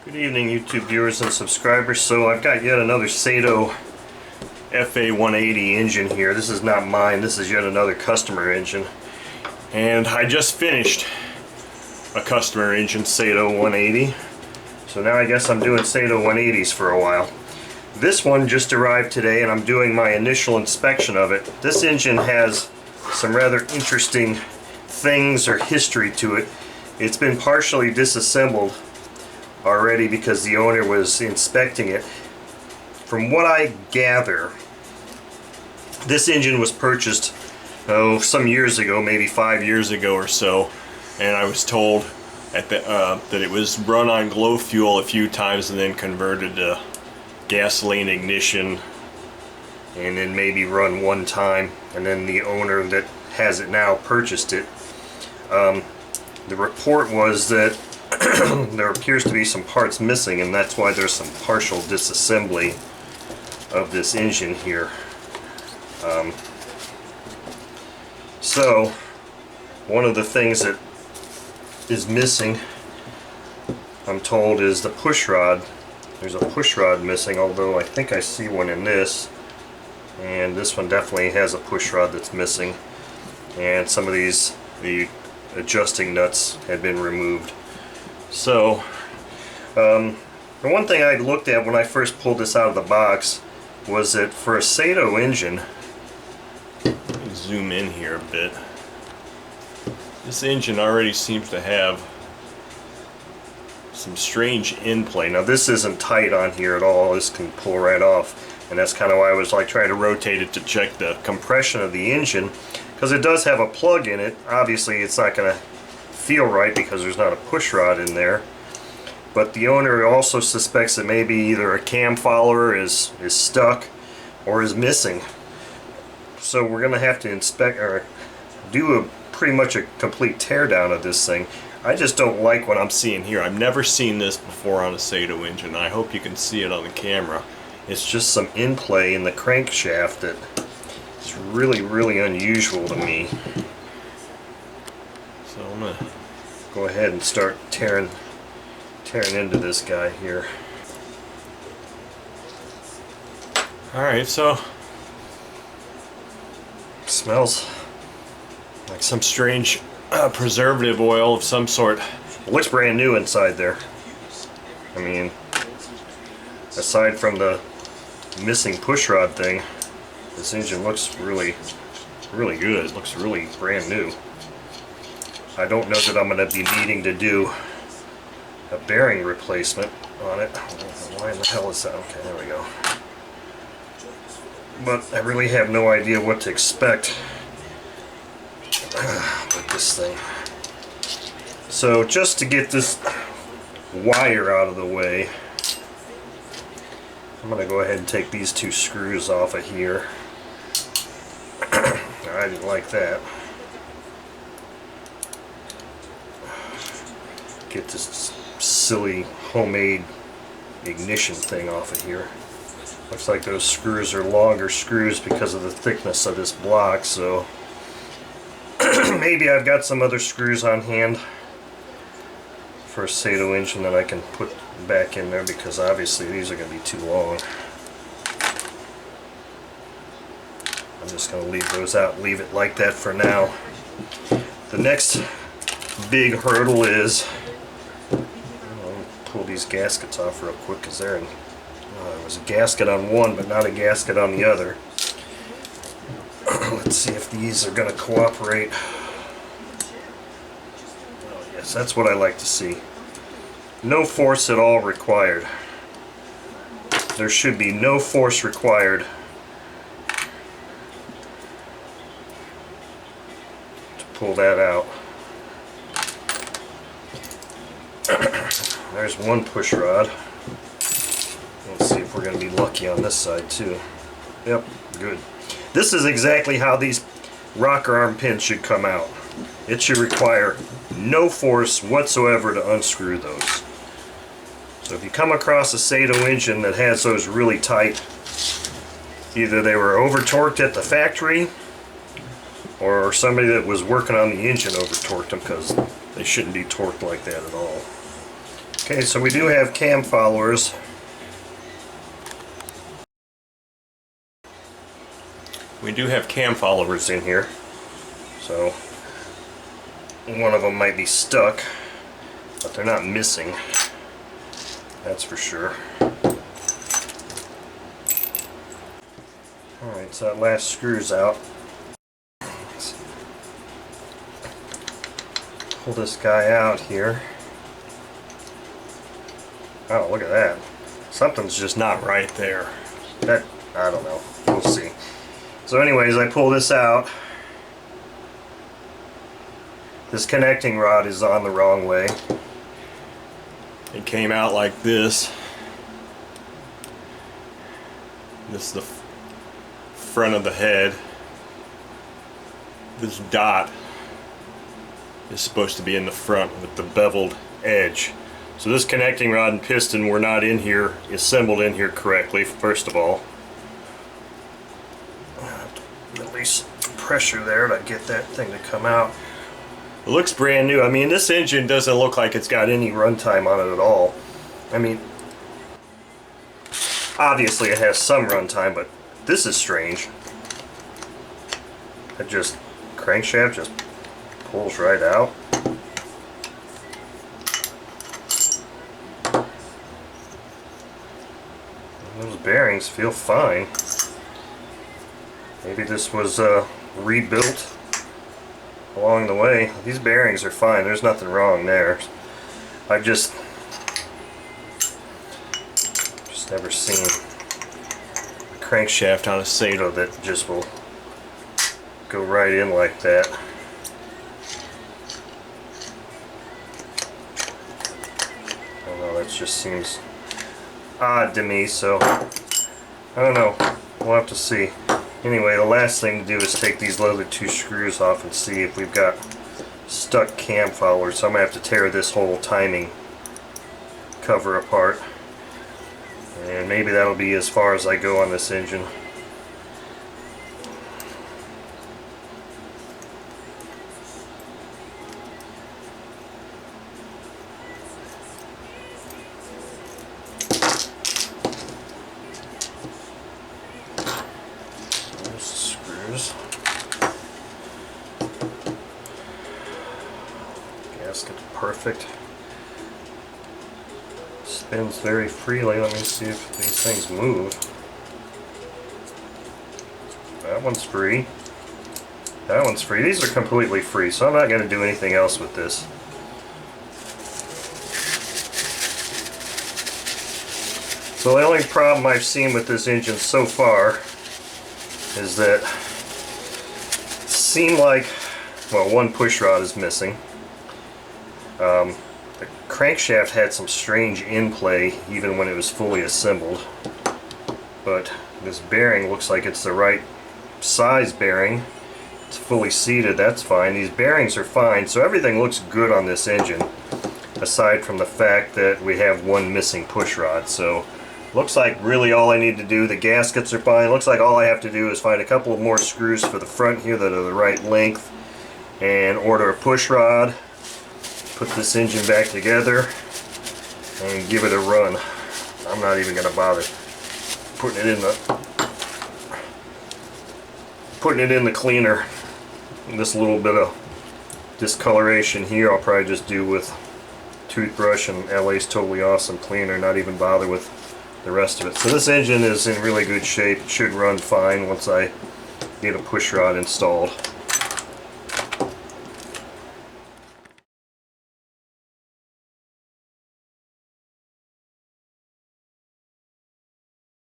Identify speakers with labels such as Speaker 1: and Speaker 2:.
Speaker 1: Good evening, YouTube viewers and subscribers. So I've got yet another Sato FA-180 engine here. This is not mine, this is yet another customer engine. And I just finished a customer engine, Sato 180. So now I guess I'm doing Sato 180s for a while. This one just arrived today and I'm doing my initial inspection of it. This engine has some rather interesting things or history to it. It's been partially disassembled already because the owner was inspecting it. From what I gather, this engine was purchased some years ago, maybe 5 years ago or so, and I was told at that it was run on glow fuel a few times and then converted to gasoline ignition and then maybe run one time, and then the owner that has it now purchased it. The report was that there appears to be some parts missing, and that's why there's some partial disassembly of this engine here. So one of the things that is missing, I'm told, is the push rod. There's a push rod missing, although I think I see one in this, and this one definitely has a push rod that's missing, and some of the adjusting nuts had been removed. So the one thing I looked at when I first pulled this out of the box was that for a Sato engine, let me zoom in here a bit, this engine already seems to have some strange in play. Now this isn't tight on here at all, this can pull right off, and that's kind of why I was like trying to rotate it to check the compression of the engine, because it does have a plug in it. Obviously it's not going to feel right because there's not a push rod in there, but the owner also suspects that maybe either a cam follower is stuck or is missing. So we're gonna have to inspect or do pretty much a complete teardown of this thing. I just don't like what I'm seeing here. I've never seen this before on a Sato engine. I hope you can see it on the camera. It's just some in play in the crankshaft that is really unusual to me. So I'm gonna go ahead and start tearing into this guy here. Alright, so it smells like some strange preservative oil of some sort. It looks brand new inside there. I mean, aside from the missing push rod thing, this engine looks really good. It looks really brand new. I don't know that I'm going to be needing to do a bearing replacement on it. Why in the hell is that? Okay, there we go. But I really have no idea what to expect with this thing. So just to get this wire out of the way, I'm going to go ahead and take these two screws off of here. I didn't like that. Get this silly homemade ignition thing off of here. Looks like those screws are longer screws because of the thickness of this block, so maybe I've got some other screws on hand for a Sato engine that I can put back in there, because obviously these are going to be too long. I'm just going to leave those out and leave it like that for now. The next big hurdle is, I'll pull these gaskets off real quick because they're in, there was a gasket on one but not a gasket on the other. Let's see if these are going to cooperate. Oh, yes, that's what I like to see. No force at all required. There should be no force required to pull that out. There's one push rod. Let's see if we're going to be lucky on this side too. Yep, good. This is exactly how these rocker arm pins should come out. It should require no force whatsoever to unscrew those. So if you come across a Sato engine that has those really tight, either they were over torqued at the factory or somebody that was working on the engine over torqued them, because they shouldn't be torqued like that at all. Okay, so we do have cam followers. We do have cam followers in here, so one of them might be stuck, but they're not missing, that's for sure. Alright, so that last screw's out. Let's pull this guy out here. Oh, look at that. Something's just not right there. That, I don't know. We'll see. So anyways, I pull this out. This connecting rod is on the wrong way. It came out like this. This is the front of the head. This dot is supposed to be in the front with the beveled edge. So this connecting rod and piston were not in here, assembled in here correctly, first of all. Release pressure there to get that thing to come out. It looks brand new. I mean, this engine doesn't look like it's got any runtime on it at all. I mean, obviously it has some runtime, but this is strange. It just, crankshaft just pulls right out. Those bearings feel fine. Maybe this was rebuilt along the way. These bearings are fine. There's nothing wrong there. I've just never seen a crankshaft on a Sato that just will go right in like that. I don't know, that just seems odd to me, so I don't know. We'll have to see. Anyway, the last thing to do is take these other two screws off and see if we've got stuck cam followers. So I'm going to have to tear this whole timing cover apart. And maybe that'll be as far as I go on this engine. Gasket's perfect. Spins very freely. Let me see if these things move. That one's free. That one's free. These are completely free, so I'm not going to do anything else with this. So the only problem I've seen with this engine so far is that it seemed like, well, one push rod is missing. The crankshaft had some strange in-play even when it was fully assembled, but this bearing looks like it's the right size bearing. It's fully seated, that's fine. These bearings are fine, so everything looks good on this engine aside from the fact that we have one missing push rod. So looks like really all I need to do, the gaskets are fine. Looks like all I have to do is find a couple of more screws for the front here that are the right length and order a push rod, put this engine back together and give it a run. I'm not even going to bother putting it in the cleaner. And this little bit of discoloration here I'll probably just do with toothbrush and LA's Totally Awesome cleaner, not even bother with the rest of it. So this engine is in really good shape. It should run fine once I get a push rod installed.